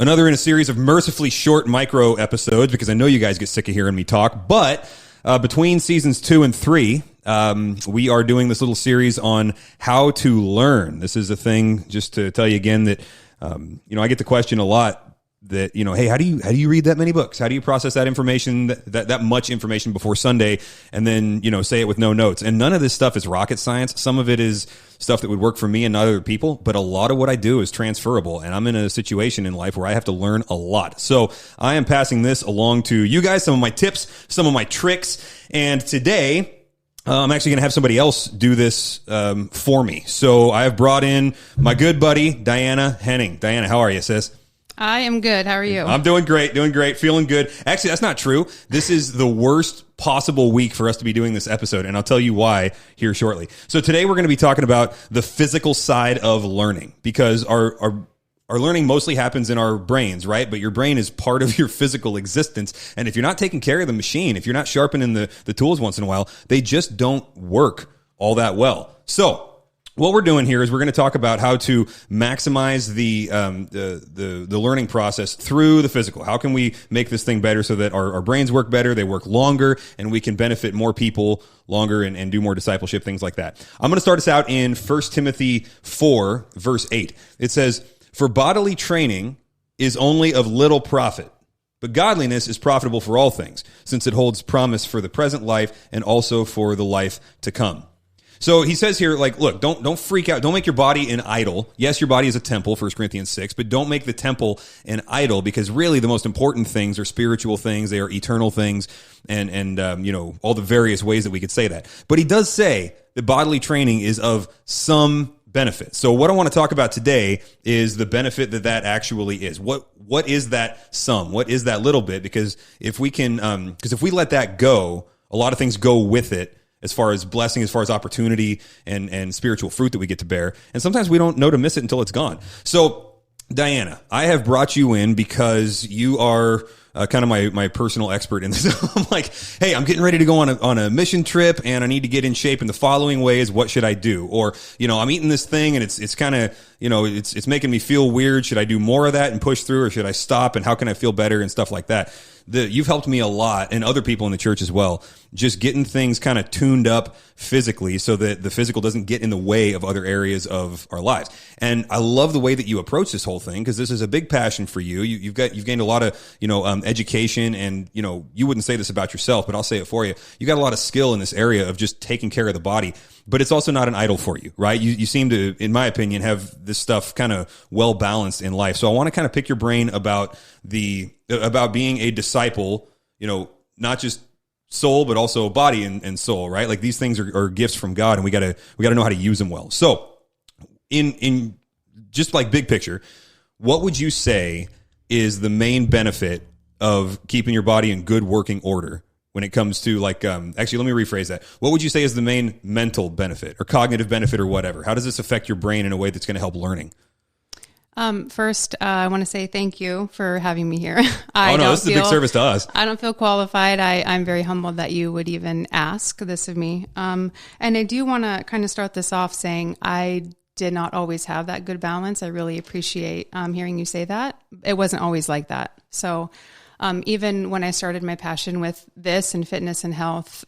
Another in a series of mercifully short micro episodes, because I know you guys get sick of hearing me talk. But between seasons 2 and 3, we are doing this little series on how to learn. This is a thing, just to tell you again, that I get the question a lot that, hey, how do you read that many books? How do you process that information, that much information before Sunday, and then, say it with no notes? And none of this stuff is rocket science. Some of it is stuff that would work for me and not other people, but a lot of what I do is transferable, and I'm in a situation in life where I have to learn a lot. So I am passing this along to you guys, some of my tips, some of my tricks, and today I'm actually going to have somebody else do this for me. So I have brought in my good buddy, Diana Henning. Diana, how are you, sis? I am good. How are you? I'm doing great, feeling good. Actually, that's not true. This is the worst possible week for us to be doing this episode, and I'll tell you why here shortly. So today we're going to be talking about the physical side of learning, because our learning mostly happens in our brains, right? But your brain is part of your physical existence, and if you're not taking care of the machine, if you're not sharpening the tools once in a while, they just don't work all that well. So what we're doing here is we're going to talk about how to maximize the learning process through the physical. How can we make this thing better so that our brains work better, they work longer, and we can benefit more people longer and do more discipleship, things like that. I'm going to start us out in 1 Timothy 4, verse 8. It says, "For bodily training is only of little profit, but godliness is profitable for all things, since it holds promise for the present life and also for the life to come." So he says here, look, don't freak out. Don't make your body an idol. Yes, your body is a temple, 1 Corinthians 6, but don't make the temple an idol, because really the most important things are spiritual things. They are eternal things, and all the various ways that we could say that. But he does say that bodily training is of some benefit. So what I want to talk about today is the benefit that actually is. What is that some? What is that little bit? Because if we can, if we let that go, a lot of things go with it, as far as blessing, as far as opportunity and spiritual fruit that we get to bear. And sometimes we don't know to miss it until it's gone. So, Diana, I have brought you in because you are kind of my personal expert in this. I'm like, hey, I'm getting ready to go on a mission trip, and I need to get in shape in the following ways. What should I do? Or, I'm eating this thing, and it's kind of, it's making me feel weird. Should I do more of that and push through, or should I stop? And how can I feel better and stuff like that? You've helped me a lot, and other people in the church as well, just getting things kind of tuned up physically so that the physical doesn't get in the way of other areas of our lives. And I love the way that you approach this whole thing, because this is a big passion for you. You've gained a lot of, education, and, you wouldn't say this about yourself, but I'll say it for you. You got a lot of skill in this area of just taking care of the body, but it's also not an idol for you, right? You seem to, in my opinion, have this stuff kind of well balanced in life. So I want to kind of pick your brain about being a disciple, not just soul, but also body and soul, right? Like, these things are gifts from God, and we gotta know how to use them well. So in just like big picture, what would you say is the main benefit of keeping your body in good working order when it comes to actually, let me rephrase that. What would you say is the main mental benefit or cognitive benefit or whatever? How does this affect your brain in a way that's going to help learning? First, I want to say thank you for having me here. This is a big service to us. I don't feel qualified. I'm very humbled that you would even ask this of me. And I do want to kind of start this off saying I did not always have that good balance. I really appreciate hearing you say that. It wasn't always like that. So even when I started my passion with this and fitness and health,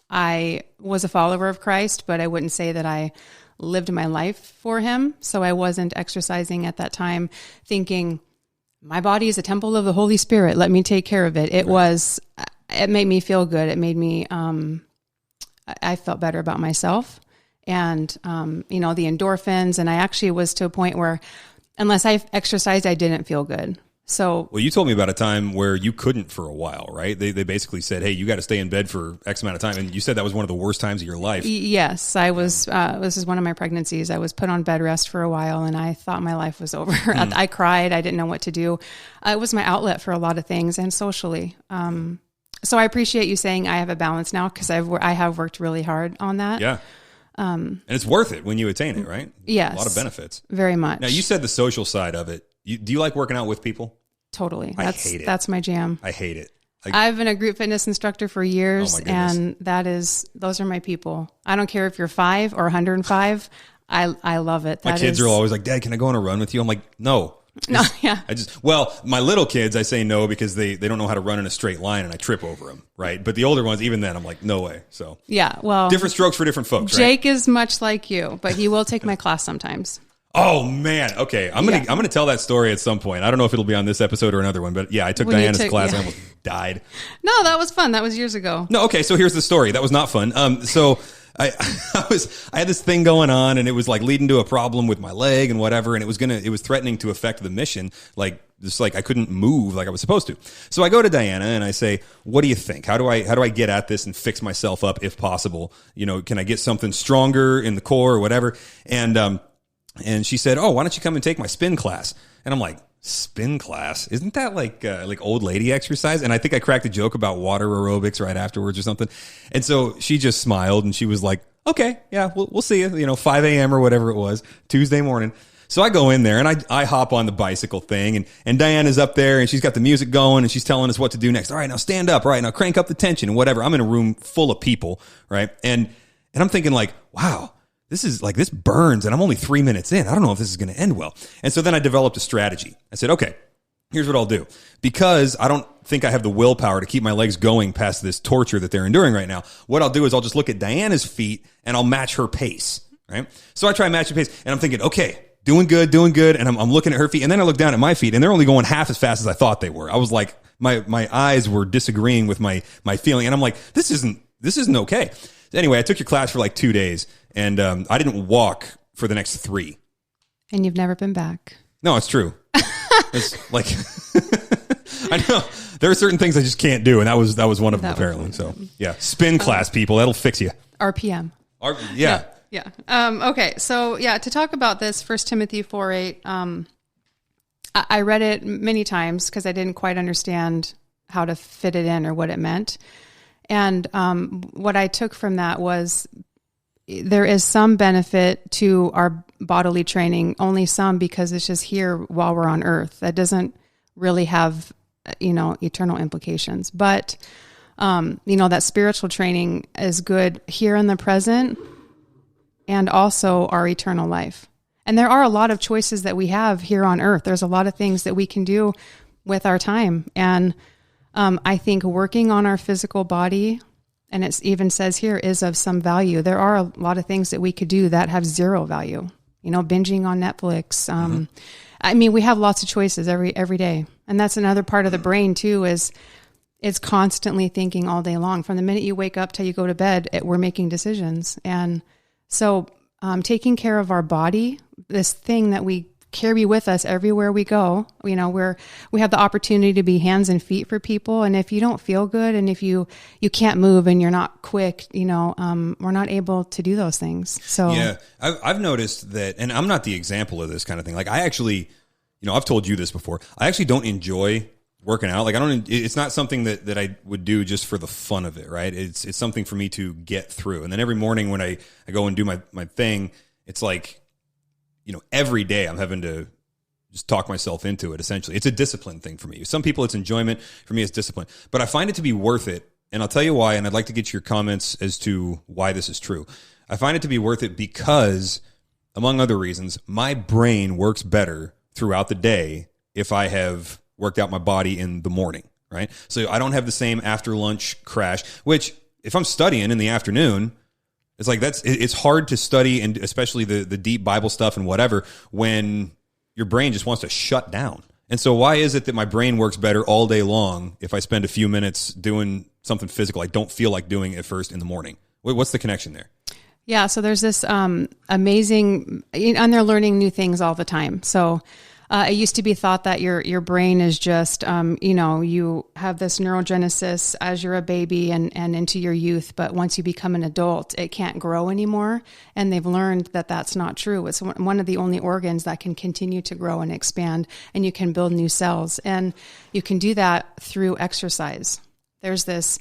I was a follower of Christ, but I wouldn't say that I lived my life for him. So I wasn't exercising at that time thinking my body is a temple of the Holy Spirit. Let me take care of it. It made me feel good. It made me, I felt better about myself and, the endorphins. And I actually was to a point where unless I exercised, I didn't feel good. So, well, you told me about a time where you couldn't for a while, right? They basically said, hey, you got to stay in bed for X amount of time. And you said that was one of the worst times of your life. Yes, I was. This is one of my pregnancies. I was put on bed rest for a while, and I thought my life was over. I cried. I didn't know what to do. It was my outlet for a lot of things and socially. So I appreciate you saying I have a balance now, because I have worked really hard on that. Yeah. And it's worth it when you attain it, right? Yes. A lot of benefits. Very much. Now, you said the social side of it. Do you like working out with people? Totally. I hate it. That's my jam. I hate it. I've been a group fitness instructor for years, and those are my people. I don't care if you're 5 or 105. I love it. My kids are always like, Dad, can I go on a run with you? I'm like, no, No, yeah. My little kids, I say no because they don't know how to run in a straight line and I trip over them, right? But the older ones, even then, I'm like, no way. So yeah, well, different strokes for different folks, Jake right? is much like you, but he will take my class sometimes. Oh man. Okay. I'm going to tell that story at some point. I don't know if it'll be on this episode or another one, but yeah, I took Diana's class. I almost died. No, that was fun. That was years ago. No. Okay. So here's the story. That was not fun. So I had this thing going on and it was like leading to a problem with my leg and whatever. And it was threatening to affect the mission. Like I couldn't move like I was supposed to. So I go to Diana and I say, what do you think? How do I get at this and fix myself up if possible? You know, can I get something stronger in the core or whatever? And she said, oh, why don't you come and take my spin class? And I'm like, spin class? Isn't that like old lady exercise? And I think I cracked a joke about water aerobics right afterwards or something. And so she just smiled and she was like, okay, yeah, we'll see you, 5 a.m. or whatever it was, Tuesday morning. So I go in there and I hop on the bicycle thing and Diana's up there and she's got the music going and she's telling us what to do next. All right, now stand up. All right, now crank up the tension and whatever. I'm in a room full of people, right? And I'm thinking like, wow, this burns and I'm only 3 minutes in. I don't know if this is going to end well. And so then I developed a strategy. I said, okay, here's what I'll do. Because I don't think I have the willpower to keep my legs going past this torture that they're enduring right now. What I'll do is I'll just look at Diana's feet and I'll match her pace, right? So I try and match her pace and I'm thinking, okay, doing good. And I'm looking at her feet and then I look down at my feet and they're only going half as fast as I thought they were. I was like, my eyes were disagreeing with my feeling. And I'm like, this isn't okay. Anyway, I took your class for like 2 days and I didn't walk for the next 3. And you've never been back. No, it's true. It's like, I know there are certain things I just can't do. And that was one of them apparently. So yeah, spin class people, that'll fix you. RPM. Yeah. Yeah. Okay. So yeah, to talk about this 1 Timothy 4:8, I read it many times because I didn't quite understand how to fit it in or what it meant. And what I took from that was there is some benefit to our bodily training, only some because it's just here while we're on earth. That doesn't really have, eternal implications. But, that spiritual training is good here in the present and also our eternal life. And there are a lot of choices that we have here on earth. There's a lot of things that we can do with our time. And I think working on our physical body, and it even says here, is of some value. There are a lot of things that we could do that have zero value. Binging on Netflix. I mean, we have lots of choices every day. And that's another part of the brain too, is it's constantly thinking all day long. From the minute you wake up till you go to bed, we're making decisions. And so taking care of our body, this thing that we carry with us everywhere we go, we have the opportunity to be hands and feet for people. And if you don't feel good and if you can't move and you're not quick, we're not able to do those things. So yeah, I've noticed that, and I'm not the example of this kind of thing. Like I actually, I've told you this before. I actually don't enjoy working out. Like it's not something that I would do just for the fun of it. Right. It's something for me to get through. And then every morning when I go and do my thing, it's like, every day I'm having to just talk myself into it. Essentially, it's a discipline thing for me. Some people it's enjoyment. For me, it's discipline. But I find it to be worth it. And I'll tell you why. And I'd like to get your comments as to why this is true. I find it to be worth it because, among other reasons, my brain works better throughout the day if I have worked out my body in the morning, right? So I don't have the same after lunch crash, which if I'm studying in the afternoon, it's like it's hard to study, and especially the deep Bible stuff and whatever, when your brain just wants to shut down. And so why is it that my brain works better all day long if I spend a few minutes doing something physical I don't feel like doing at first in the morning? What's the connection there? Yeah, so there's this amazing, and they're learning new things all the time. So it used to be thought that your brain is just, you have this neurogenesis as you're a baby and into your youth, but once you become an adult, it can't grow anymore. And they've learned that that's not true. It's one of the only organs that can continue to grow and expand, and you can build new cells. And you can do that through exercise. There's this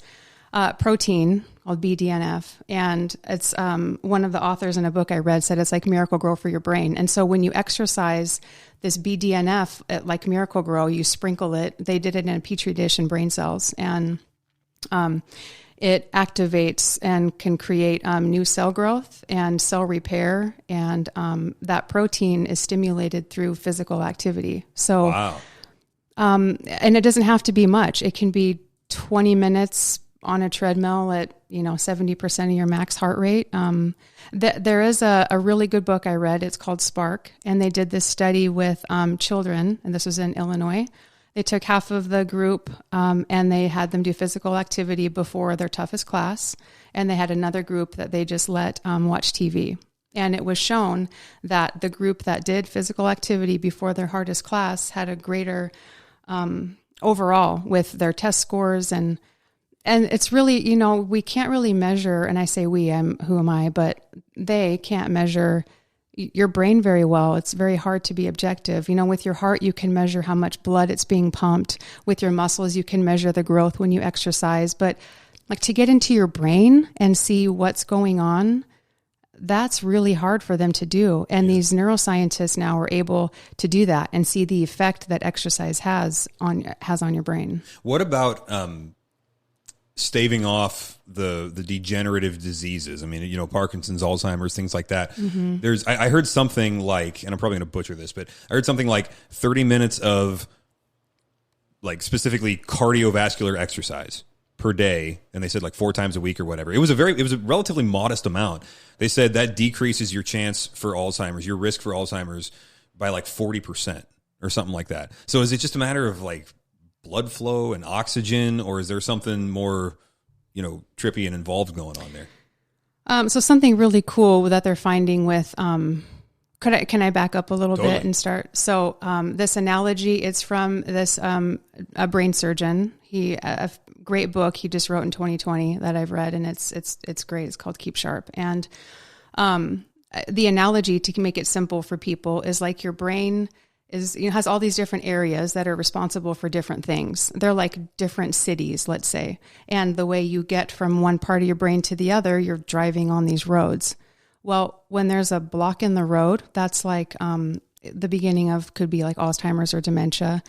protein called BDNF, and it's one of the authors in a book I read said it's like Miracle-Gro for your brain. And so when you exercise this BDNF, like Miracle-Gro, you sprinkle it. They did it in a petri dish in brain cells, and it activates and can create new cell growth and cell repair. And that protein is stimulated through physical activity. So, Wow. And it doesn't have to be much. It can be 20 minutes on a treadmill at 70% of your max heart rate. There is a really good book I read. It's called Spark, and they did this study with children, and this was in Illinois. They took half of the group and they had them do physical activity before their toughest class, and they had another group that they just let watch TV. And it was shown that the group that did physical activity before their hardest class had a greater overall with their test scores. And it's really, we can't really measure, and I say we, who am I, but they can't measure your brain very well. It's very hard to be objective. With your heart, you can measure how much blood it's being pumped. With your muscles, you can measure the growth when you exercise. But like to get into your brain and see what's going on, that's really hard for them to do. And these neuroscientists now are able to do that and see the effect that exercise has on your brain. What about staving off the degenerative diseases? I mean, Parkinson's, Alzheimer's, things like that. Mm-hmm. I heard something like, and I'm probably going to butcher this, but I heard something like 30 minutes of like specifically cardiovascular exercise per day, and they said like 4 times a week or whatever. It was a relatively modest amount. They said that decreases your chance for Alzheimer's, your risk for Alzheimer's by like 40% or something like that. So is it just a matter of like blood flow and oxygen, or is there something more, trippy and involved going on there? So something really cool that they're finding with, can I back up a little Totally. bit and start? So this analogy, it's from this a brain surgeon. A great book he just wrote in 2020 that I've read, and it's great. It's called Keep Sharp. And the analogy, to make it simple for people, is like your brain has all these different areas that are responsible for different things. They're like different cities, let's say. And the way you get from one part of your brain to the other, you're driving on these roads. Well, when there's a block in the road, that's like the beginning of, could be like Alzheimer's or dementia.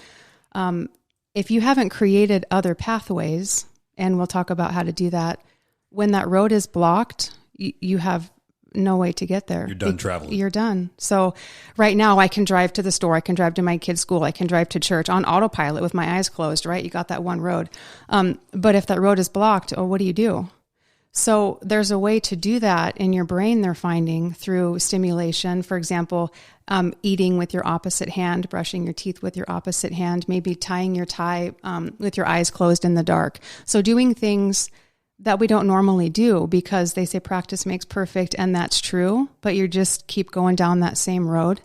If you haven't created other pathways, and we'll talk about how to do that, when that road is blocked, you have no way to get there. You're done traveling. You're done. So right now I can drive to the store. I can drive to my kid's school. I can drive to church on autopilot with my eyes closed, right? You got that one road. But if that road is blocked, what do you do? So there's a way to do that in your brain, they're finding, through stimulation. For example, eating with your opposite hand, brushing your teeth with your opposite hand, maybe tying your tie with your eyes closed in the dark. So doing things that we don't normally do, because they say practice makes perfect, and that's true, but you just keep going down that same road.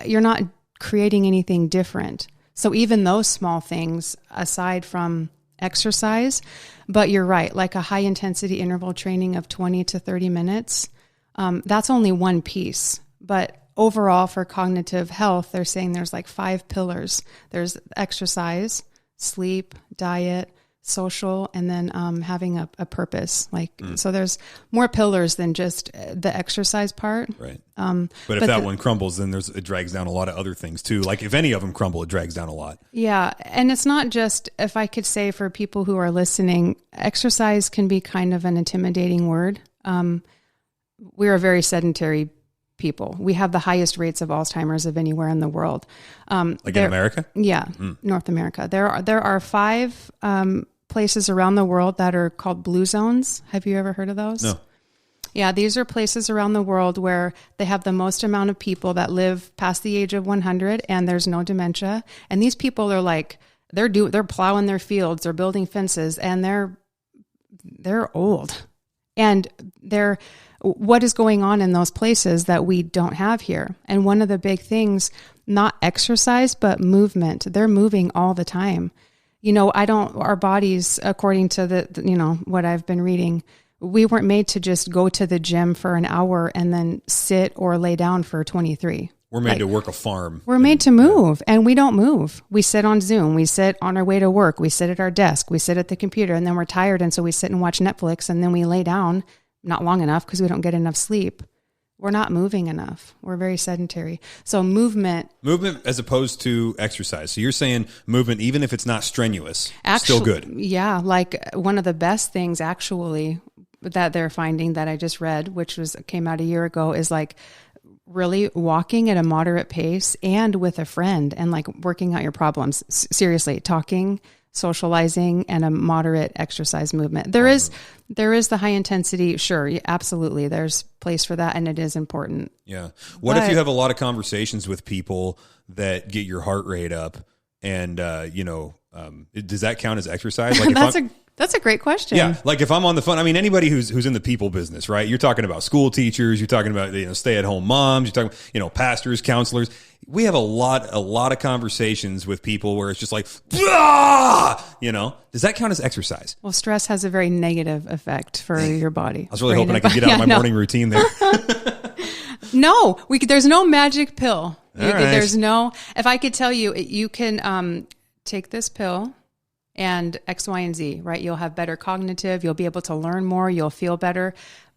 You're not creating anything different. So even those small things, aside from exercise, but you're right, like a high intensity interval training of 20 to 30 minutes, that's only one piece. But overall, for cognitive health, they're saying there's like 5 pillars. There's exercise, sleep, diet, social, and then having a purpose. So there's more pillars than just the exercise part. Right. But if that one crumbles, then it drags down a lot of other things too. Like if any of them crumble, it drags down a lot. Yeah. And it's not just, if I could say for people who are listening, exercise can be kind of an intimidating word. We're a very sedentary people. We have the highest rates of Alzheimer's of anywhere in the world. In America? Yeah. North America. There are 5 places around the world that are called blue zones. Have you ever heard of those? No. Yeah, these are places around the world where they have the most amount of people that live past the age of 100, and there's no dementia. And these people are like, they're plowing their fields, they're building fences, and they're old. And what is going on in those places that we don't have here? And one of the big things, not exercise, but movement. They're moving all the time. Our bodies, according to what I've been reading, we weren't made to just go to the gym for an hour and then sit or lay down for 23. We're made to work a farm. We're made to move, and we don't move. We sit on Zoom. We sit on our way to work. We sit at our desk. We sit at the computer, and then we're tired, and so we sit and watch Netflix, and then we lay down, not long enough because we don't get enough sleep. we're not moving enough. We're very sedentary. So movement as opposed to exercise. So you're saying movement, even if it's not strenuous, actually, still good. Yeah. Like one of the best things actually that they're finding that I just read, which came out a year ago, is like really walking at a moderate pace and with a friend and like working out your problems. Seriously, talking, socializing, and a moderate exercise movement. There is the high intensity. Sure. Absolutely. There's place for that. And it is important. Yeah. What if you have a lot of conversations with people that get your heart rate up and, does that count as exercise? Like That's a great question. Yeah, like if I'm on the phone, I mean, anybody who's in the people business, right? You're talking about school teachers, you're talking about stay-at-home moms, you're talking pastors, counselors. We have a lot of conversations with people where it's just like, does that count as exercise? Well, stress has a very negative effect for your body. I was really hoping I could get out of my morning routine there. No, there's no magic pill. Right. There's no. If I could tell you, you can take this pill and X, Y, and Z, right? You'll have better cognitive. You'll be able to learn more. You'll feel better.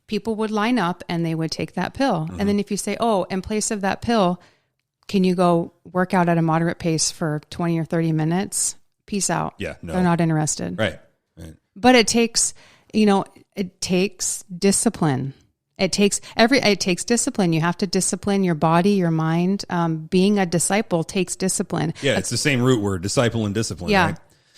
People would line up and they would take that pill. Mm-hmm. And then if you say, oh, in place of that pill, can you go work out at a moderate pace for 20 or 30 minutes? Peace out. Yeah, no. They're not interested. Right. But it takes discipline. It takes discipline. You have to discipline your body, your mind. Being a disciple takes discipline. Yeah, it's the same root word, disciple and discipline. Yeah. Right?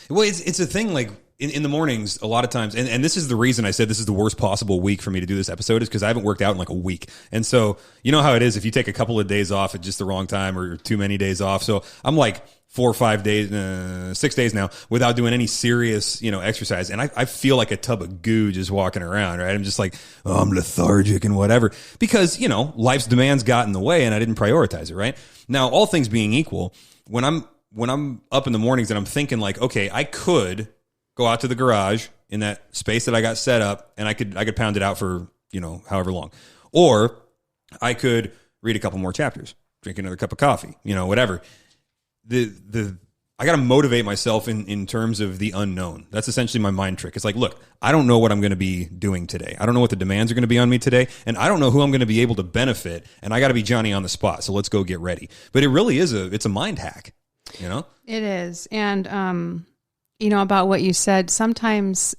Well, it's a thing like in the mornings, a lot of times, and this is the reason I said this is the worst possible week for me to do this episode is because I haven't worked out in like a week. And so you know how it is if you take a couple of days off at just the wrong time or too many days off. So I'm like 4 or 5 days, 6 days now without doing any serious, exercise. And I feel like a tub of goo just walking around, right? I'm just like, oh, I'm lethargic and whatever because, life's demands got in the way and I didn't prioritize it, right? Now, all things being equal, when I'm up in the mornings and I'm thinking like, okay, I could go out to the garage in that space that I got set up and I could pound it out for, however long. Or I could read a couple more chapters, drink another cup of coffee, whatever. I got to motivate myself in terms of the unknown. That's essentially my mind trick. It's like, look, I don't know what I'm going to be doing today. I don't know what the demands are going to be on me today. And I don't know who I'm going to be able to benefit. And I got to be Johnny on the spot. So let's go get ready. But it really is it's a mind hack. It is. And, about what you said, sometimes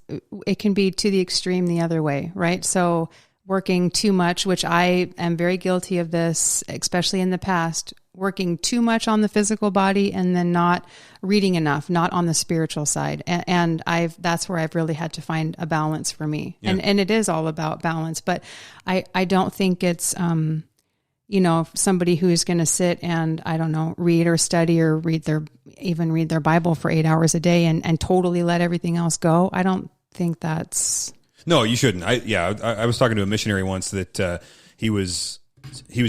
it can be to the extreme the other way, right? So working too much, which I am very guilty of this, especially in the past, working too much on the physical body and then not reading enough, not on the spiritual side. And that's where I've really had to find a balance for me. Yeah. And it is all about balance, but I don't think it's, somebody who's going to sit and, I don't know, read or study or read their Bible for 8 hours a day and totally let everything else go. I don't think that's... No, you shouldn't. I was talking to a missionary once that he was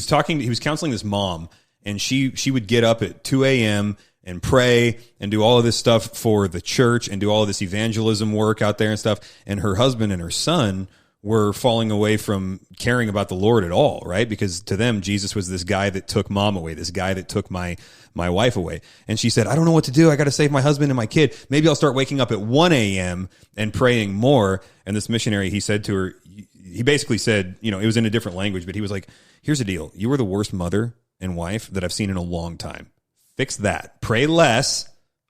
counseling this mom, and she would get up at 2 a.m. and pray and do all of this stuff for the church and do all of this evangelism work out there and stuff. And her husband and her son were falling away from caring about the Lord at all, right? Because to them, Jesus was this guy that took mom away, this guy that took my wife away. And she said, I don't know what to do. I got to save my husband and my kid. Maybe I'll start waking up at 1 a.m. and praying more. And this missionary, he said to her, he basically said, it was in a different language, but he was like, here's the deal. You were the worst mother and wife that I've seen in a long time. Fix that. Pray less.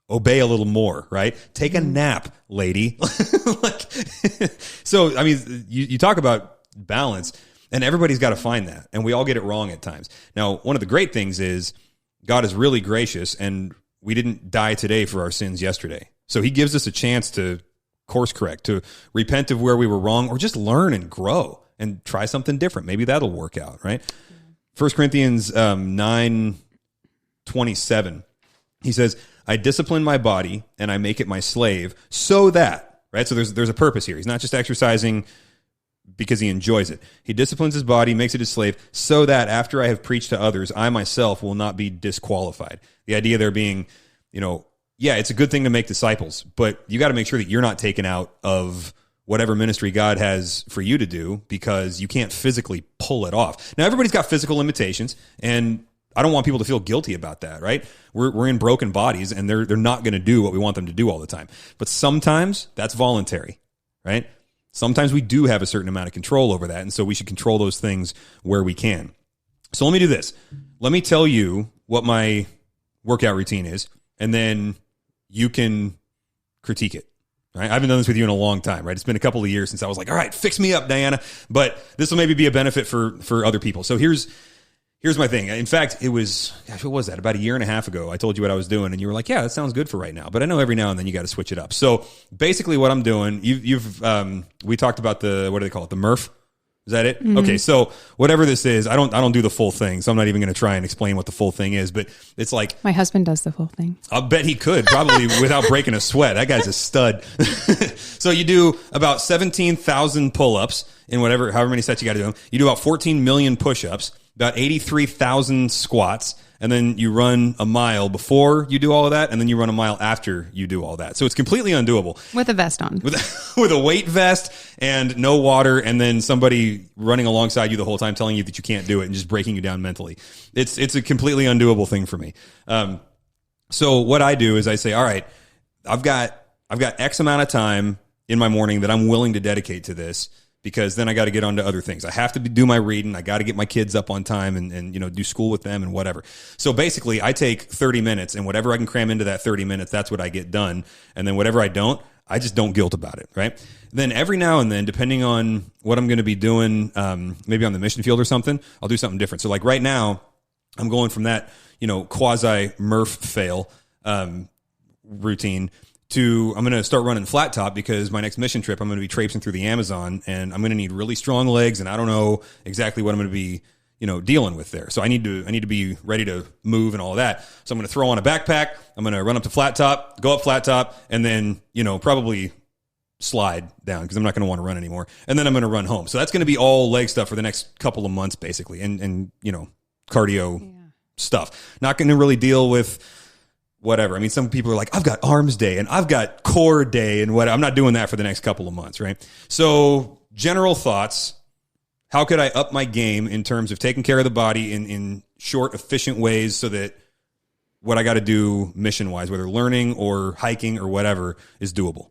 Obey a little more, right? Take a nap, lady. So, I mean, you talk about balance, and everybody's got to find that, and we all get it wrong at times. Now, one of the great things is God is really gracious, and we didn't die today for our sins yesterday. So he gives us a chance to course correct, to repent of where we were wrong, or just learn and grow and try something different. Maybe that'll work out, right? 1 Corinthians 9:27, he says, I discipline my body and I make it my slave so that, right? So there's a purpose here. He's not just exercising because he enjoys it. He disciplines his body, makes it his slave so that after I have preached to others, I myself will not be disqualified. The idea there being, it's a good thing to make disciples, but you got to make sure that you're not taken out of whatever ministry God has for you to do because you can't physically pull it off. Now, everybody's got physical limitations, and I don't want people to feel guilty about that, right? We're in broken bodies, and they're not going to do what we want them to do all the time. But sometimes that's voluntary, right? sometimes we do have a certain amount of control over that. And so we should control those things where we can. So let me do this. Let me tell you what my workout routine is, and then you can critique it. Right? I haven't done this with you in a long time, right? It's been a couple of years since I was like, all right, fix me up, Diana. But this will maybe be a benefit for other people. So here's my thing. In fact, it was, gosh, what was that? About a year and a half ago, I told you what I was doing, and you were like, yeah, that sounds good for right now. But I know every now and then you got to switch it up. So basically what I'm doing, we talked about what do they call it? The Murph? Is that it? Mm-hmm. Okay. So whatever this is, I don't do the full thing. So I'm not even going to try and explain what the full thing is, but it's like, my husband does the full thing. I'll bet he could probably without breaking a sweat. That guy's a stud. So you do about 17,000 pull-ups in however many sets you got to do. You do about 14 million push-ups, about 83,000 squats, and then you run a mile before you do all of that, and then you run a mile after you do all that. So it's completely undoable. With a vest on. With a weight vest and no water, and then somebody running alongside you the whole time telling you that you can't do it and just breaking you down mentally. It's a completely undoable thing for me. So what I do is I say, all right, I've got X amount of time in my morning that I'm willing to dedicate to this, because then I got to get on to other things. I have to do my reading. I got to get my kids up on time and do school with them and whatever. So basically I take 30 minutes, and whatever I can cram into that 30 minutes, that's what I get done. And then whatever I don't, I just don't guilt about it. Right. Then every now and then, depending on what I'm going to be doing, maybe on the mission field or something, I'll do something different. So like right now I'm going from that, quasi Murph fail, routine to I'm going to start running flat top, because my next mission trip, I'm going to be traipsing through the Amazon, and I'm going to need really strong legs, and I don't know exactly what I'm going to be, dealing with there. So I need to be ready to move and all of that. So I'm going to throw on a backpack. I'm going to run up to flat top, go up flat top, and then, probably slide down, because I'm not going to want to run anymore. And then I'm going to run home. So that's going to be all leg stuff for the next couple of months, basically. And cardio stuff. Not going to really deal with whatever. I mean, some people are like, I've got arms day and I've got core day and what. I'm not doing that for the next couple of months, right? So general thoughts, how could I up my game in terms of taking care of the body in short, efficient ways, so that what I got to do mission-wise, whether learning or hiking or whatever, is doable?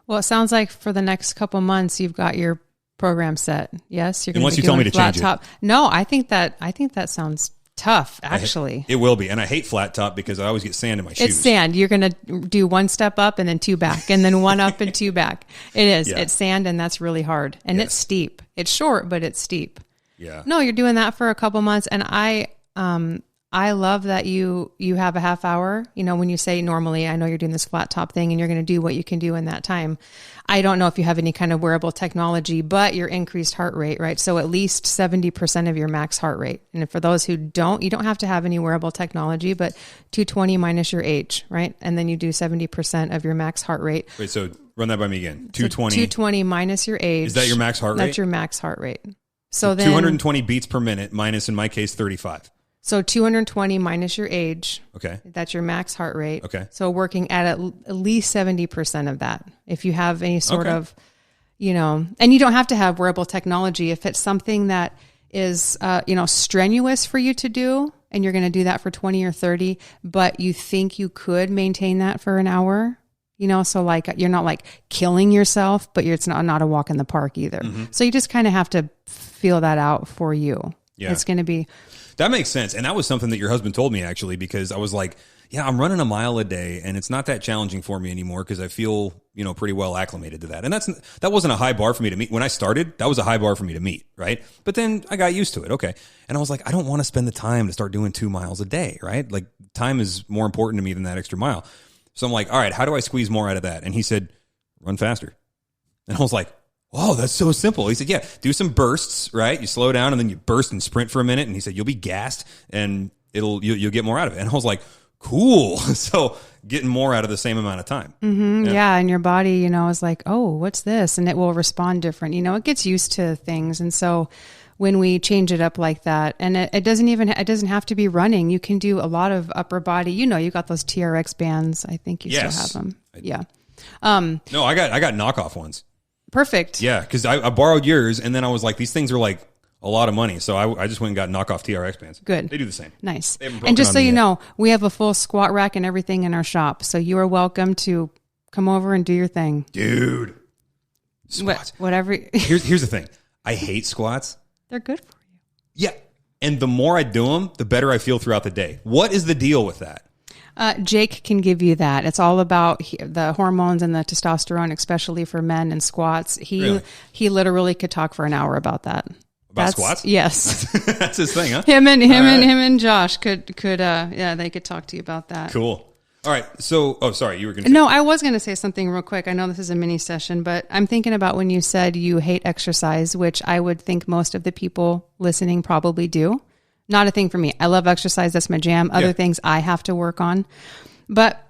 Well, it sounds like for the next couple months, you've got your program set. Yes? You're Unless you tell me to change it. No, I think that sounds tough, actually. It will be. And I hate flat top because I always get sand in my shoes. It's sand. You're going to do one step up and then two back, and then one up and two back. It is. Yeah. It's sand, and that's really hard. And It's steep. It's short, but it's steep. Yeah. No, you're doing that for a couple months. And I love that you have a half hour. When you say normally, I know you're doing this flat top thing and you're going to do what you can do in that time. I don't know if you have any kind of wearable technology, but your increased heart rate, right? So at least 70% of your max heart rate. And for those who don't, you don't have to have any wearable technology, but 220 minus your age, right? And then you do 70% of your max heart rate. Wait, so run that by me again. 220. So 220 minus your age. Is that your max heart rate? That's your max heart rate. So then 220 beats per minute minus, in my case, 35. So 220 minus your age. Okay. That's your max heart rate. Okay. So working at least 70% of that. If you have any sort of, and you don't have to have wearable technology. If it's something that is, strenuous for you to do, and you're going to do that for 20 or 30, but you think you could maintain that for an hour, so like you're not like killing yourself, but it's not a walk in the park either. Mm-hmm. So you just kind of have to feel that out for you. Yeah. It's going to be... That makes sense. And that was something that your husband told me, actually, because I was like, yeah, I'm running a mile a day and it's not that challenging for me anymore because I feel, pretty well acclimated to that. And that wasn't a high bar for me to meet. When I started, that was a high bar for me to meet, right? But then I got used to it. Okay. And I was like, I don't want to spend the time to start doing 2 miles a day, right? Like, time is more important to me than that extra mile. So I'm like, all right, how do I squeeze more out of that? And he said, run faster. And I was like, oh, that's so simple. He said, yeah, do some bursts, right? You slow down and then you burst and sprint for a minute. And he said, you'll be gassed and you'll get more out of it. And I was like, cool. So getting more out of the same amount of time. Mm-hmm. Yeah. And your body, is like, oh, what's this? And it will respond different. It gets used to things. And so when we change it up like that, and it doesn't have to be running. You can do a lot of upper body. You got those TRX bands. I think you still have them. Yeah. No, I got knockoff ones. Perfect. Yeah, because I borrowed yours, and then I was like, these things are like a lot of money. So I just went and got knockoff TRX bands. Good. They do the same. Nice. And just so you know, we have a full squat rack and everything in our shop. So you are welcome to come over and do your thing. Dude. Squats. Whatever. Here's the thing. I hate squats. They're good for you. Yeah. And the more I do them, the better I feel throughout the day. What is the deal with that? Jake can give you that. It's all about the hormones and the testosterone, especially for men and squats. He literally could talk for an hour about that. About squats? Yes. That's his thing, huh? Him and Josh could they could talk to you about that. Cool. All right. So, sorry, you were going to. No, I was going to say something real quick. I know this is a mini session, but I'm thinking about when you said you hate exercise, which I would think most of the people listening probably do. Not a thing for me. I love exercise. That's my jam. Other things I have to work on. But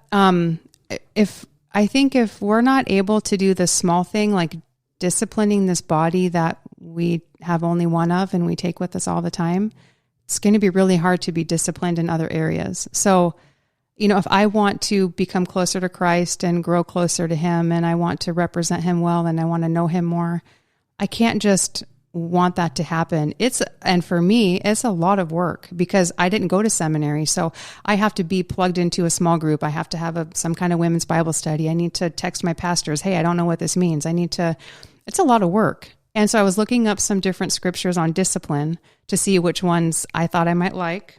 if we're not able to do the small thing, like disciplining this body that we have only one of and we take with us all the time, it's going to be really hard to be disciplined in other areas. So, if I want to become closer to Christ and grow closer to him, and I want to represent him well, and I want to know him more, I can't just want that to happen. And for me, it's a lot of work because I didn't go to seminary. So I have to be plugged into a small group. I have to have some kind of women's Bible study. I need to text my pastors, hey, I don't know what this means. It's a lot of work. And so I was looking up some different scriptures on discipline to see which ones I thought I might like.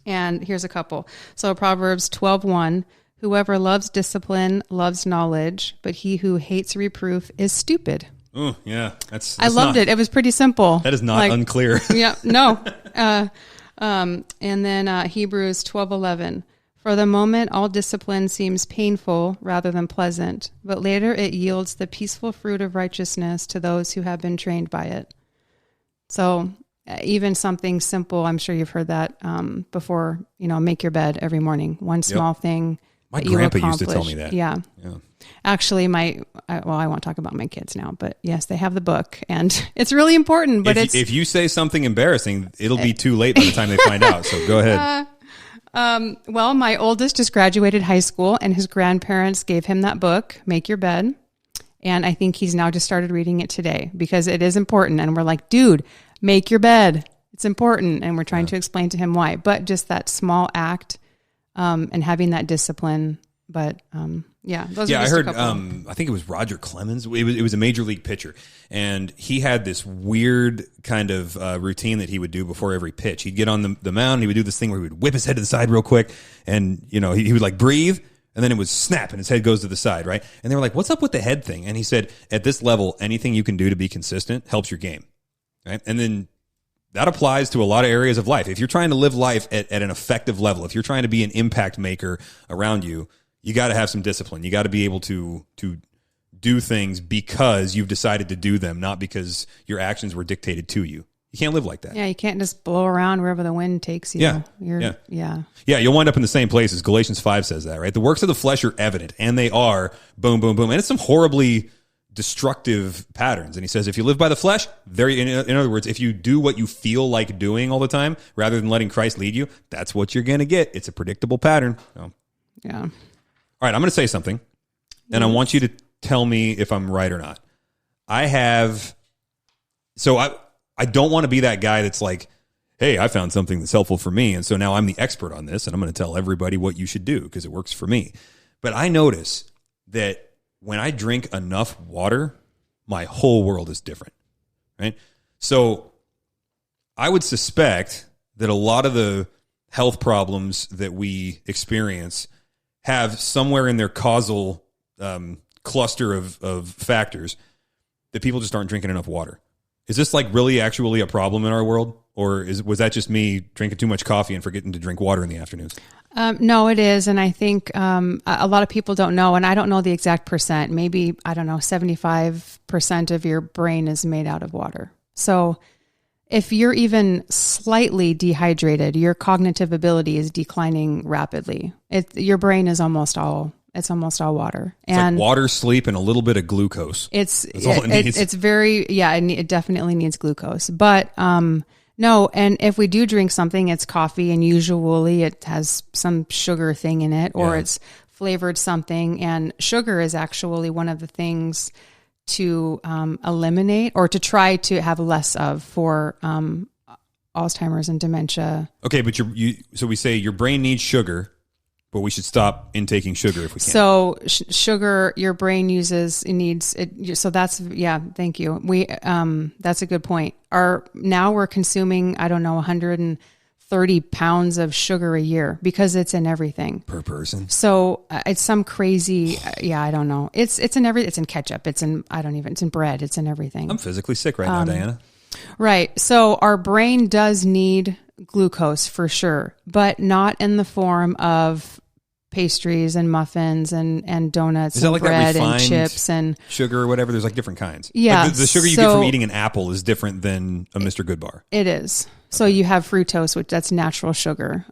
And here's a couple. So Proverbs 12:1, whoever loves discipline loves knowledge, but he who hates reproof is stupid. Oh, yeah. That's I loved it. It was pretty simple. That is not unclear. Yeah, no. And then Hebrews 12:11, for the moment all discipline seems painful rather than pleasant, but later it yields the peaceful fruit of righteousness to those who have been trained by it. So even something simple, I'm sure you've heard that before, make your bed every morning. One small thing. My grandpa used to tell me that. Yeah. Actually, I won't talk about my kids now, but yes, they have the book and it's really important. But if you say something embarrassing, it'll be too late by the time they find out. So go ahead. Well, my oldest just graduated high school and his grandparents gave him that book, Make Your Bed. And I think he's now just started reading it today because it is important. And we're like, dude, make your bed. It's important. And we're trying to explain to him why, but just that small act, and having that discipline. But, those are just I heard, a couple. I think it was Roger Clemens. It was a major league pitcher. And he had this weird kind of routine that he would do before every pitch. He'd get on the mound and he would do this thing where he would whip his head to the side real quick. And, he would like breathe. And then it would snap and his head goes to the side, right? And they were like, what's up with the head thing? And he said, at this level, anything you can do to be consistent helps your game, right? And then that applies to a lot of areas of life. If you're trying to live life at an effective level, if you're trying to be an impact maker around you, you got to have some discipline. You got to be able to do things because you've decided to do them, not because your actions were dictated to you. You can't live like that. Yeah, you can't just blow around wherever the wind takes you. Yeah, you'll wind up in the same places. Galatians 5 says that, right? The works of the flesh are evident, and they are boom, boom, boom. And it's some horribly destructive patterns. And he says, if you live by the flesh, in other words, if you do what you feel like doing all the time, rather than letting Christ lead you, that's what you're going to get. It's a predictable pattern. So. Yeah. All right, I'm going to say something, and I want you to tell me if I'm right or not. I don't want to be that guy that's like, hey, I found something that's helpful for me, and so now I'm the expert on this, and I'm going to tell everybody what you should do because it works for me. But I notice that when I drink enough water, my whole world is different, right? So I would suspect that a lot of the health problems that we experience have somewhere in their causal cluster of factors that people just aren't drinking enough water. Is this like really actually a problem in our world? Or was that just me drinking too much coffee and forgetting to drink water in the afternoons? No, it is. And I think a lot of people don't know, and I don't know the exact percent. Maybe, 75% of your brain is made out of water. So if you're even slightly dehydrated, your cognitive ability is declining rapidly. Your brain is almost all water. It's like water, sleep, and a little bit of glucose. That's all it needs. It's very, it definitely needs glucose. But no, and if we do drink something, it's coffee, and usually it has some sugar thing in it, or it's flavored something. And sugar is actually one of the things to eliminate or to try to have less of for Alzheimer's and dementia. Okay, but so we say your brain needs sugar, But we should stop intaking sugar if we can. So sugar, your brain needs it. So that's, yeah, thank you. That's a good point. Now we're consuming, I don't know, 130 pounds of sugar a year because it's in everything. Per person. So it's some crazy, I don't know. It's in it's in ketchup. It's in bread. It's in everything. I'm physically sick right now, Diana. Right. So our brain does need glucose for sure, but not in the form of pastries and muffins and donuts and like bread that and chips and sugar or whatever. There's like different kinds. Yeah. Like the sugar you get from eating an apple is different than a Mr. Goodbar. It is. So you have fructose, which that's natural sugar.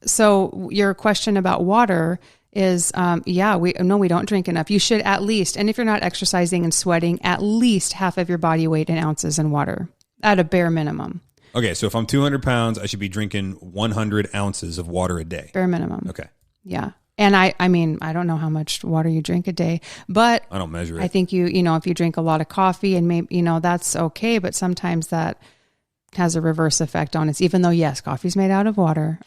So your question about water is, we don't drink enough. You should at least, and if you're not exercising and sweating, at least half of your body weight in ounces in water at a bare minimum. Okay, so if I'm 200 pounds, I should be drinking 100 ounces of water a day. Bare minimum. Okay. Yeah. And I don't know how much water you drink a day, but I don't measure it. I think if you drink a lot of coffee and maybe, that's okay, but sometimes that has a reverse effect on us, even though, yes, coffee's made out of water.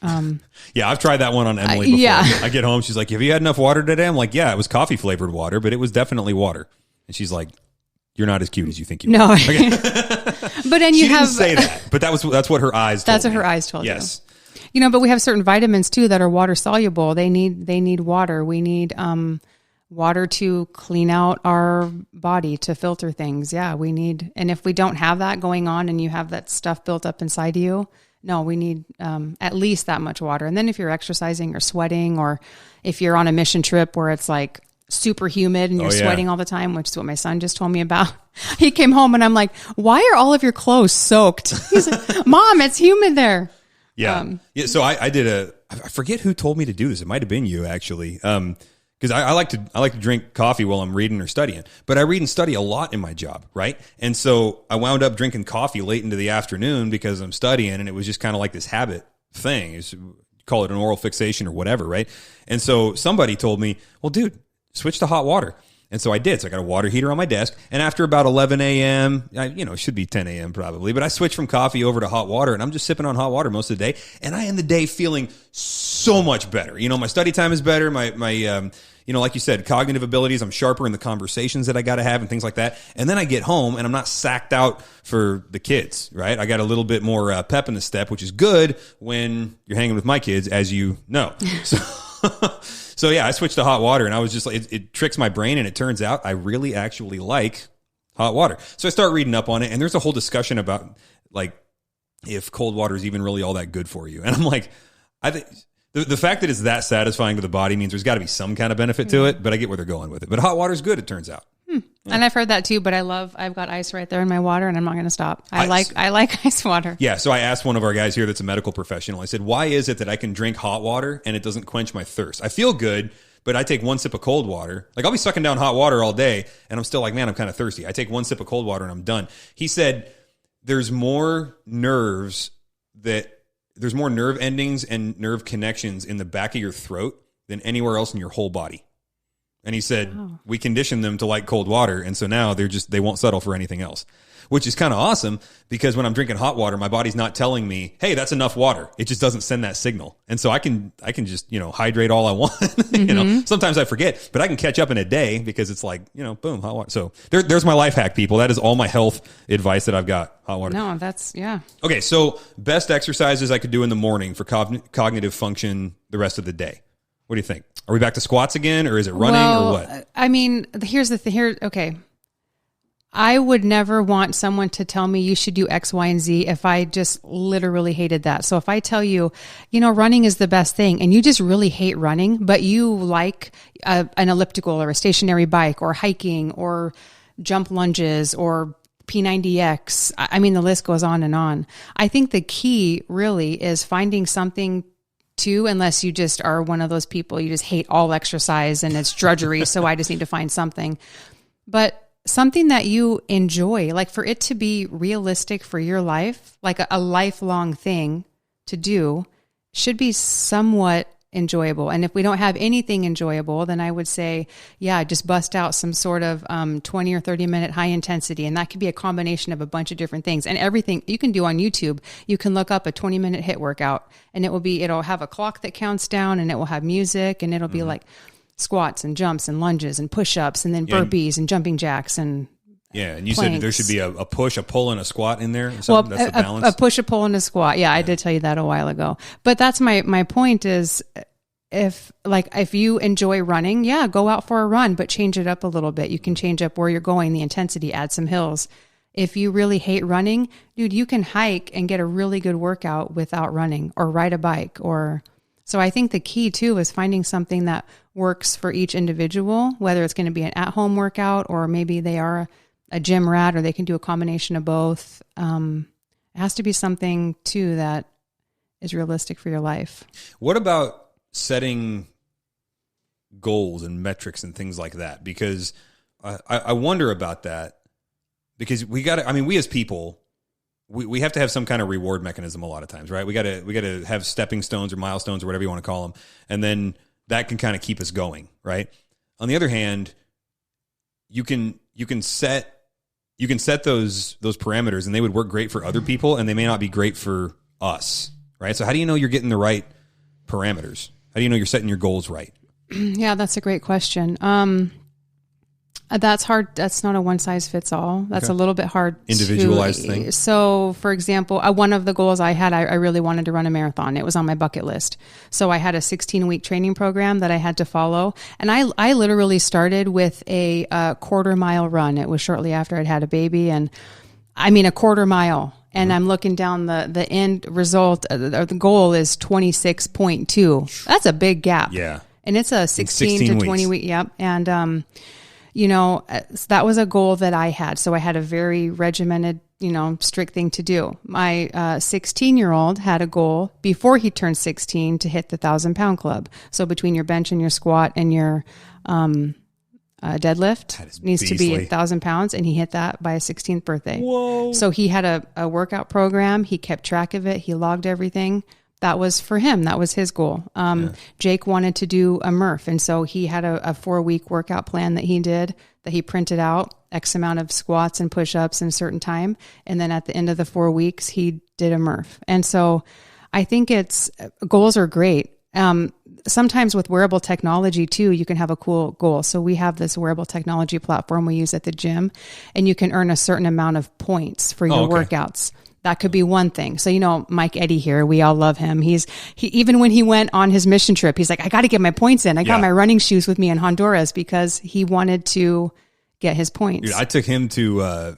Yeah, I've tried that one on Emily before. Yeah. I get home, she's like, have you had enough water today? I'm like, yeah, it was coffee flavored water, but it was definitely water. And she's like, you're not as cute as you think you are. No. Okay. But then she didn't say that, but that's what her eyes told That's what me. her eyes told you. Yes. But we have certain vitamins too that are water soluble. They need water. We need water to clean out our body, to filter things. Yeah, we need, and if we don't have that going on and you have that stuff built up inside you, no, we need at least that much water. And then if you're exercising or sweating, or if you're on a mission trip where it's like super humid and you're sweating all the time, which is what my son just told me about. He came home and I'm like, why are all of your clothes soaked? He's like, Mom, it's humid there. Yeah. So I did I forget who told me to do this. It might've been you actually. Cause I like to drink coffee while I'm reading or studying, but I read and study a lot in my job. Right. And so I wound up drinking coffee late into the afternoon because I'm studying, and it was just kind of like this habit thing. Call it an oral fixation or whatever. Right. And so somebody told me, well, dude, switch to hot water. And so I did. So I got a water heater on my desk. And after about 11 a.m., it should be 10 a.m. probably, but I switched from coffee over to hot water, and I'm just sipping on hot water most of the day. And I end the day feeling so much better. My study time is better. My like you said, cognitive abilities, I'm sharper in the conversations that I got to have and things like that. And then I get home and I'm not sacked out for the kids, right? I got a little bit more pep in the step, which is good when you're hanging with my kids, as you know. So yeah, I switched to hot water, and I was just like, it tricks my brain, and it turns out I really actually like hot water. So I start reading up on it, and there's a whole discussion about like if cold water is even really all that good for you. And I'm like, I think the fact that it's that satisfying to the body means there's got to be some kind of benefit to it, but I get where they're going with it. But hot water is good, it turns out. Yeah. And I've heard that too, but I've got ice right there in my water, and I'm not going to stop. I like ice water. Yeah. So I asked one of our guys here that's a medical professional, I said, why is it that I can drink hot water and it doesn't quench my thirst? I feel good, but I take one sip of cold water. Like I'll be sucking down hot water all day and I'm still like, man, I'm kind of thirsty. I take one sip of cold water and I'm done. He said, there's more nerve endings and nerve connections in the back of your throat than anywhere else in your whole body. And he said, we conditioned them to like cold water. And so now they won't settle for anything else, which is kind of awesome, because when I'm drinking hot water, my body's not telling me, hey, that's enough water. It just doesn't send that signal. And so I can just, hydrate all I want. Sometimes I forget, but I can catch up in a day because it's like, boom, hot water. So there's my life hack, people. That is all my health advice that I've got. Hot water. No, that's, yeah. Okay. So best exercises I could do in the morning for cognitive function the rest of the day. What do you think? Are we back to squats again, or is it running, or what? I mean, here's the thing. Okay. I would never want someone to tell me you should do X, Y, and Z if I just literally hated that. So if I tell you, running is the best thing, and you just really hate running, but you like an elliptical or a stationary bike or hiking or jump lunges or P90X, I mean, the list goes on and on. I think the key really is finding something to, unless you just are one of those people, you just hate all exercise and it's drudgery. So I just need to find something, but something that you enjoy, like for it to be realistic for your life, like a lifelong thing to do, should be somewhat enjoyable. And if we don't have anything enjoyable, then I would say, yeah, just bust out some sort of 20 or 30 minute high intensity. And that could be a combination of a bunch of different things. And everything you can do on YouTube, you can look up a 20-minute HIIT workout, and it'll have a clock that counts down, and it will have music, and it'll be like squats and jumps and lunges and push-ups and then burpees and jumping jacks and and you planks. said there should be a push, a pull, and a squat in there. That's the balance. A push, a pull, and a squat. Yeah, I did tell you that a while ago. But that's my point is, if you enjoy running, yeah, go out for a run, but change it up a little bit. You can change up where you're going, the intensity, add some hills. If you really hate running, dude, you can hike and get a really good workout without running, or ride a bike. So I think the key too is finding something that works for each individual, whether it's going to be an at-home workout, or maybe they are a gym rat, or they can do a combination of both. It has to be something too that is realistic for your life. What about setting goals and metrics and things like that? Because I wonder about that, because we as people, we have to have some kind of reward mechanism a lot of times, right? We got to have stepping stones or milestones or whatever you want to call them. And then that can kind of keep us going, right? On the other hand, you can set those parameters, and they would work great for other people, and they may not be great for us, right? So how do you know you're getting the right parameters? How do you know you're setting your goals right? Yeah, that's a great question. That's hard. That's not a one size fits all. That's a little bit hard. Individualized thing. So, for example, one of the goals I had, I really wanted to run a marathon. It was on my bucket list. So I had a 16-week training program that I had to follow. And I literally started with a quarter-mile run. It was shortly after I'd had a baby. And I mean, a quarter mile. And I'm looking down the end result, the goal is 26.2. That's a big gap. Yeah. And it's a 16 to 20 week. Yep. And, that was a goal that I had. So I had a very regimented, strict thing to do. My 16-year-old had a goal before he turned 16 to hit the 1,000-pound club. So between your bench and your squat and your deadlift needs to be 1,000 pounds, and he hit that by his 16th birthday. Whoa! So he had a workout program. He kept track of it. He logged everything. That was for him. That was his goal. Jake wanted to do a Murph. And so he had a 4-week workout plan that he did, that he printed out, X amount of squats and push-ups in a certain time. And then at the end of the 4 weeks, he did a Murph. And so I think goals are great. Sometimes with wearable technology too, you can have a cool goal. So we have this wearable technology platform we use at the gym, and you can earn a certain amount of points for your workouts. That could be one thing. So, Mike Eddy here, we all love him. He even when he went on his mission trip, he's like, I got to get my points in. I got my running shoes with me in Honduras, because he wanted to get his points. Dude, I took him to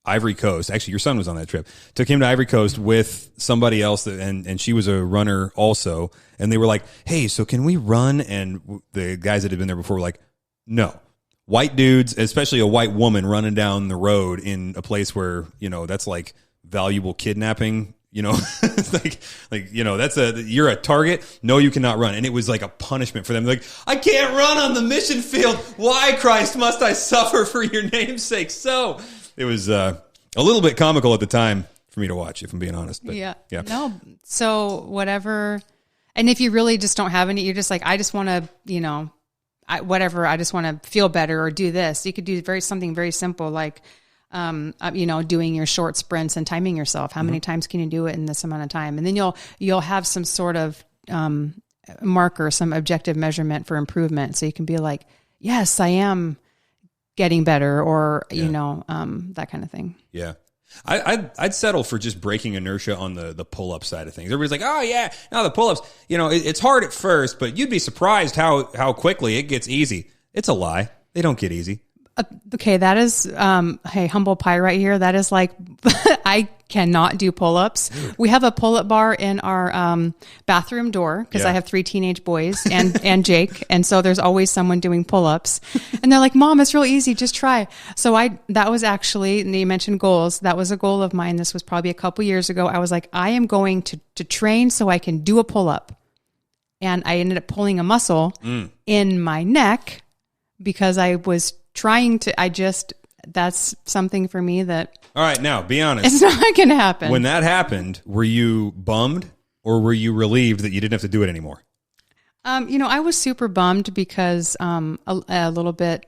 Ivory Coast. Actually, your son was on that trip. Took him to Ivory Coast with somebody else, and she was a runner also. And they were like, hey, so can we run? And the guys that had been there before were like, no. White dudes, especially a white woman running down the road in a place where, that's like valuable kidnapping, you're a target. No, you cannot run. And it was like a punishment for them. Like, I can't run on the mission field. Why, Christ, must I suffer for your name's sake? So it was a little bit comical at the time for me to watch, if I'm being honest. But, yeah. No. So whatever. And if you really just don't have any, you're just like, I just want to, I just want to feel better or do this. You could do something very simple, like, doing your short sprints and timing yourself. How many times can you do it in this amount of time? And then you'll have some sort of marker, some objective measurement for improvement. So you can be like, yes, I am getting better, or, that kind of thing. Yeah. I'd settle for just breaking inertia on the pull-up side of things. Everybody's like, oh yeah, now the pull-ups, it's hard at first, but you'd be surprised how quickly it gets easy. It's a lie. They don't get easy. Okay, that is, hey, humble pie right here. That is like, I cannot do pull-ups. We have a pull-up bar in our bathroom door, because I have 3 teenage boys and Jake. And so there's always someone doing pull-ups. And they're like, Mom, it's real easy. Just try. So that was actually, and you mentioned goals. That was a goal of mine. This was probably a couple years ago. I was like, I am going to train so I can do a pull-up. And I ended up pulling a muscle in my neck, because I was trying to, that's something for me that. All right, now be honest. It's not going to happen. When that happened, were you bummed, or were you relieved that you didn't have to do it anymore? I was super bummed because a little bit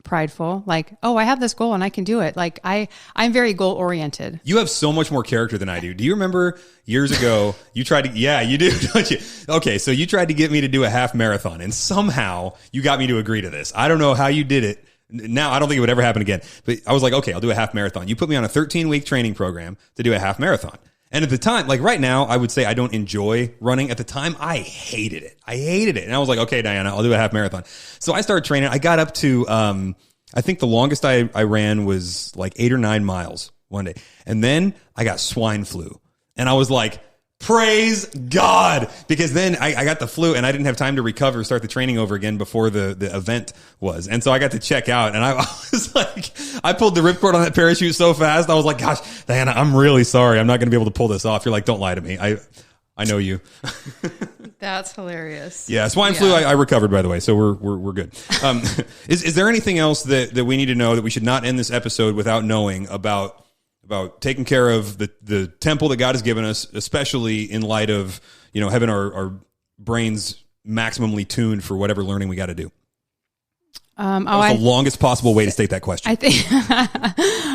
prideful, like, oh, I have this goal and I can do it. Like I'm very goal oriented. You have so much more character than I do. Do you remember years ago you tried to, yeah, you do, don't you? Okay, so you tried to get me to do a half marathon and somehow you got me to agree to this. I don't know how you did it. Now, I don't think it would ever happen again. But I was like, okay, I'll do a half marathon. You put me on a 13-week training program to do a half marathon. And at the time, like right now, I would say I don't enjoy running. At the time, I hated it. And I was like, okay, Diana, I'll do a half marathon. So I started training. I got up to, I think the longest I ran was like 8 or 9 miles one day. And then I got swine flu. And I was like, praise God, because then I got the flu and I didn't have time to recover, start the training over again before the event was. And so I got to check out and I was like, I pulled the ripcord on that parachute so fast. I was like, gosh, Diana, I'm really sorry. I'm not going to be able to pull this off. You're like, don't lie to me. I know you. That's hilarious. Yeah. Swine flu. I recovered, by the way. So we're good. Is there anything else that we need to know that we should not end this episode without knowing about taking care of the temple that God has given us, especially in light of, having our brains maximally tuned for whatever learning we got to do? That was the longest possible way to state that question.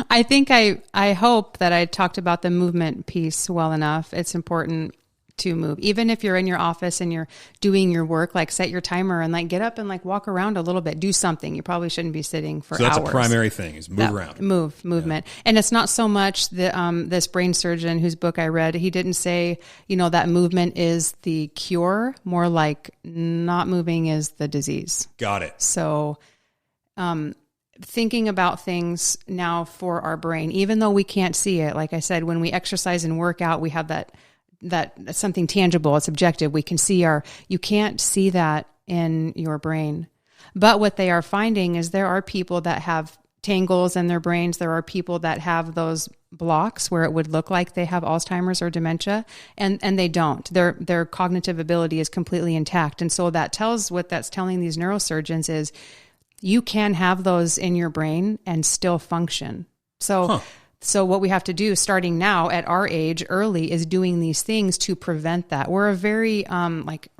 I hope that I talked about the movement piece well enough. It's important to move. Even if you're in your office and you're doing your work, like set your timer and like get up and like walk around a little bit, do something. You probably shouldn't be sitting for hours. So that's a primary thing, is move around. Movement. Yeah. And it's not so much this brain surgeon whose book I read, he didn't say, that movement is the cure, more like not moving is the disease. Got it. So, thinking about things now for our brain, even though we can't see it, like I said, when we exercise and work out, we have that something tangible, it's objective. We can see you can't see that in your brain. But what they are finding is there are people that have tangles in their brains. There are people that have those blocks where it would look like they have Alzheimer's or dementia, and they don't. Their cognitive ability is completely intact. And so what that's telling these neurosurgeons is you can have those in your brain and still function. So what we have to do starting now at our age early is doing these things to prevent that. We're a very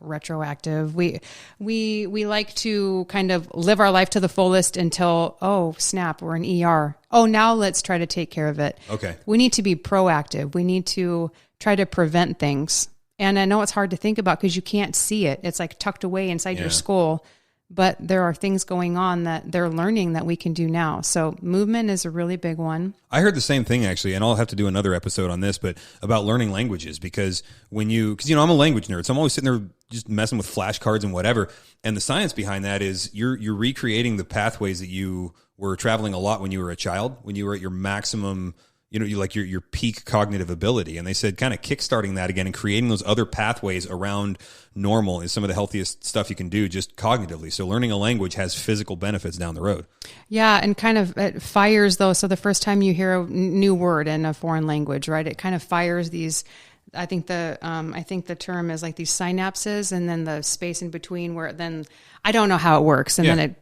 retroactive. We like to kind of live our life to the fullest until, oh snap, we're in ER. Oh, now let's try to take care of it. Okay. We need to be proactive. We need to try to prevent things. And I know it's hard to think about because you can't see it. It's like tucked away inside your skull. But there are things going on that they're learning that we can do now. So movement is a really big one. I heard the same thing, actually, and I'll have to do another episode on this, but about learning languages, because I'm a language nerd, so I'm always sitting there just messing with flashcards and whatever. And the science behind that is you're recreating the pathways that you were traveling a lot when you were a child, when you were at your maximum, your peak cognitive ability. And they said kind of kickstarting that again and creating those other pathways around normal is some of the healthiest stuff you can do just cognitively. So learning a language has physical benefits down the road. Yeah. And kind of it fires those. So the first time you hear a new word in a foreign language, right, it kind of fires these, I think the term is like these synapses and then the space in between where then I don't know how it works. And then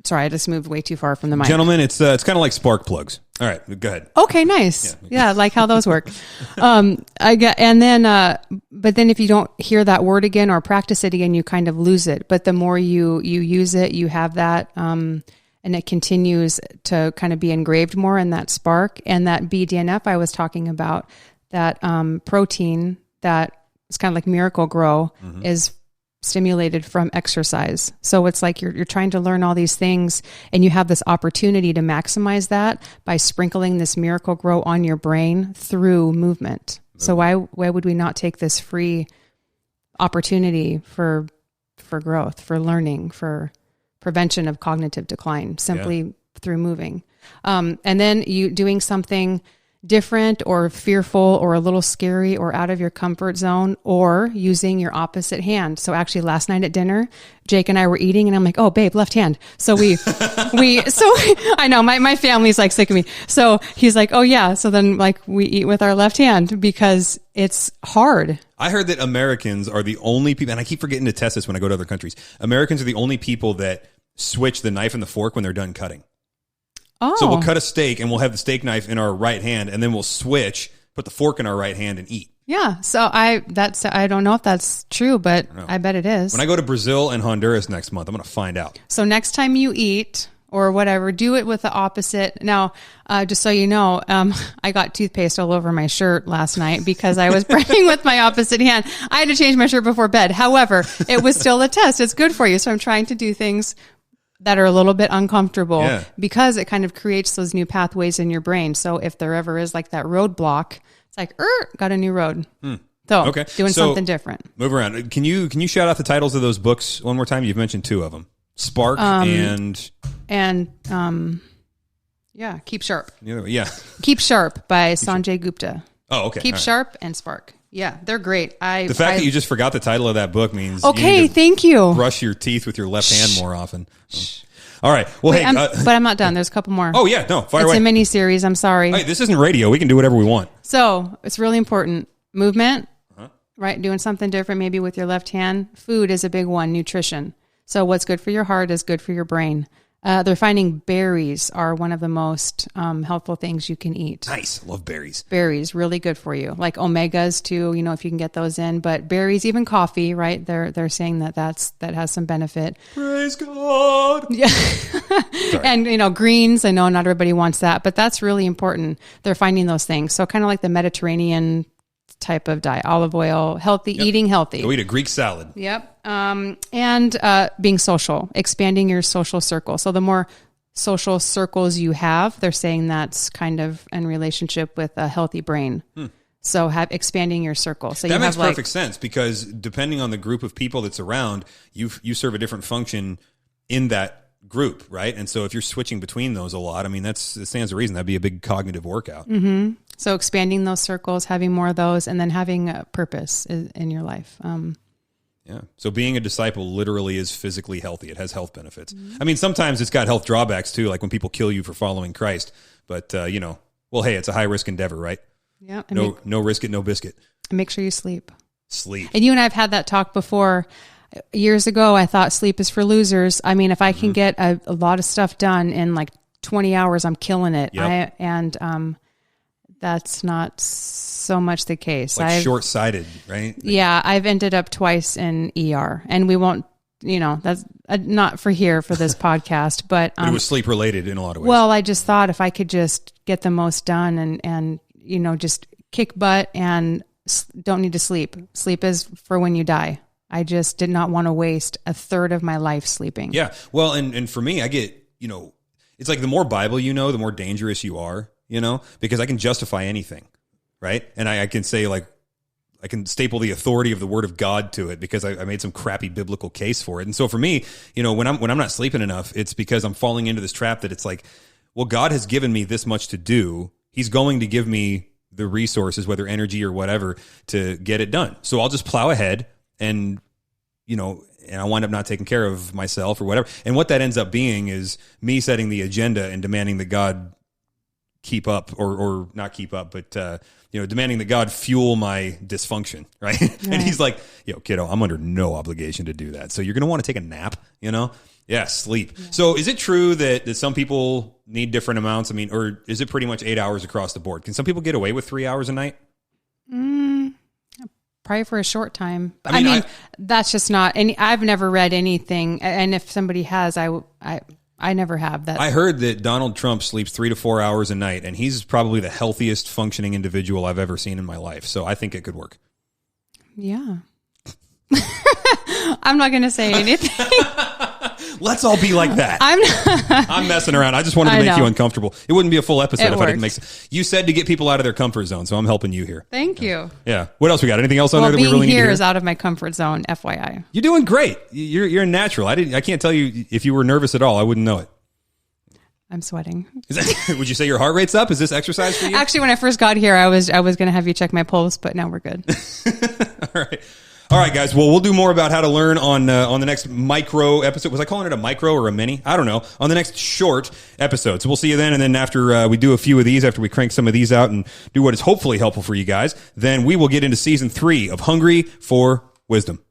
sorry, I just moved way too far from the mic. Gentlemen, it's kind of like spark plugs. All right, go ahead. Okay, nice. Yeah, like how those work. But then if you don't hear that word again or practice it again, you kind of lose it. But the more you use it, you have that, and it continues to kind of be engraved more in that spark. And that BDNF I was talking about, that protein that is kind of like Miracle-Gro is stimulated from exercise. So it's like you're trying to learn all these things and you have this opportunity to maximize that by sprinkling this Miracle-Gro on your brain through movement. So why would we not take this free opportunity for growth, for learning, for prevention of cognitive decline simply through moving? And then you doing something different or fearful or a little scary or out of your comfort zone, or using your opposite hand. So actually last night at dinner, Jake and I were eating and I'm like, oh babe, left hand. So I know my family's like sick of me. So he's like, oh yeah. So then like we eat with our left hand because it's hard. I heard that Americans are the only people, and I keep forgetting to test this when I go to other countries. Americans are the only people that switch the knife and the fork when they're done cutting. Oh. So we'll cut a steak and we'll have the steak knife in our right hand and then we'll switch put the fork in our right hand and eat. Yeah. So I don't know if that's true, but I bet it is. When I go to Brazil and Honduras next month, I'm going to find out. So next time you eat or whatever, do it with the opposite. Now, just so you know, I got toothpaste all over my shirt last night because I was praying with my opposite hand. I had to change my shirt before bed. However, it was still a test. It's good for you. So I'm trying to do things that are a little bit uncomfortable because it kind of creates those new pathways in your brain. So if there ever is like that roadblock, it's like, got a new road. So doing something different. Move around. Can you shout out the titles of those books one more time? You've mentioned two of them. Spark and Keep Sharp. Keep Sharp by Sanjay Gupta. Oh, okay. Keep Sharp and Spark. Yeah, they're great. The fact that you just forgot the title of that book means thank you. Brush your teeth with your left hand more often. All right. Well, but I'm not done. There's a couple more. Oh yeah, no, fire away. It's a mini series. I'm sorry. Hey, this isn't radio. We can do whatever we want. So it's really important. Movement, right? Doing something different, maybe with your left hand. Food is a big one. Nutrition. So what's good for your heart is good for your brain. They're finding berries are one of the most helpful things you can eat. Nice. Love berries. Berries, really good for you. Like omegas too, if you can get those in. But berries, even coffee, right? They're saying that has some benefit. Praise God. Yeah. And, greens, I know not everybody wants that, but that's really important. They're finding those things. So kind of like the Mediterranean type of diet, olive oil, healthy, eating healthy. Go eat a Greek salad. Yep. And being social, expanding your social circle. So the more social circles you have, they're saying that's kind of in relationship with a healthy brain. So expanding your circle. So that makes perfect sense because depending on the group of people that's around, you serve a different function in that group, right? And so if you're switching between those a lot, I mean, it stands to reason that'd be a big cognitive workout. Mm-hmm. So expanding those circles, having more of those, and then having a purpose in your life. So being a disciple literally is physically healthy. It has health benefits. I mean, sometimes it's got health drawbacks too, like when people kill you for following Christ. But, hey, it's a high risk endeavor, right? Yeah. No risk it, no biscuit. And make sure you sleep. Sleep. And you and I have had that talk before. Years ago, I thought sleep is for losers. I mean, if I can get a lot of stuff done in like 20 hours, I'm killing it. Yep. That's not so much the case. Like short-sighted, right? Yeah, I've ended up twice in ER, and we won't, that's not for this podcast, but it was sleep-related in a lot of ways. Well, I just thought if I could just get the most done and just kick butt and don't need to sleep. Sleep is for when you die. I just did not want to waste a third of my life sleeping. Yeah. Well, and for me, I get, it's like the more Bible the more dangerous you are, because I can justify anything, right? And I can say I can staple the authority of the word of God to it because I made some crappy biblical case for it. And so for me, when I'm not sleeping enough, it's because I'm falling into this trap that it's like, well, God has given me this much to do. He's going to give me the resources, whether energy or whatever, to get it done. So I'll just plow ahead and I wind up not taking care of myself or whatever. And what that ends up being is me setting the agenda and demanding that God keep up or not keep up, but, demanding that God fuel my dysfunction. Right. And he's like, kiddo, I'm under no obligation to do that. So you're going to want to take a nap, Yeah. Sleep. Yeah. So is it true that some people need different amounts? I mean, or is it pretty much 8 hours across the board? Can some people get away with 3 hours a night? Probably for a short time. But I mean, that's just not any. I've never read anything, and if somebody has, I never have that. I heard that Donald Trump sleeps 3 to 4 hours a night, and he's probably the healthiest functioning individual I've ever seen in my life. So I think it could work. Yeah. I'm not going to say anything. Let's all be like that. I'm messing around. I just wanted to make you uncomfortable. It wouldn't be a full episode if I didn't make sense. You said to get people out of their comfort zone, so I'm helping you here. Thank you. Yeah. What else we got? Anything else on there that we really need to hear? Being here is out of my comfort zone, FYI. You're doing great. You're a natural. I can't tell you if you were nervous at all. I wouldn't know it. I'm sweating. Would you say your heart rate's up? Is this exercise for you? Actually, when I first got here, I was going to have you check my pulse, but now we're good. All right, guys. Well, we'll do more about how to learn on the next micro episode. Was I calling it a micro or a mini? I don't know. On the next short episode. So we'll see you then. And then after we do a few of these, after we crank some of these out and do what is hopefully helpful for you guys, then we will get into season 3 of Hungry for Wisdom.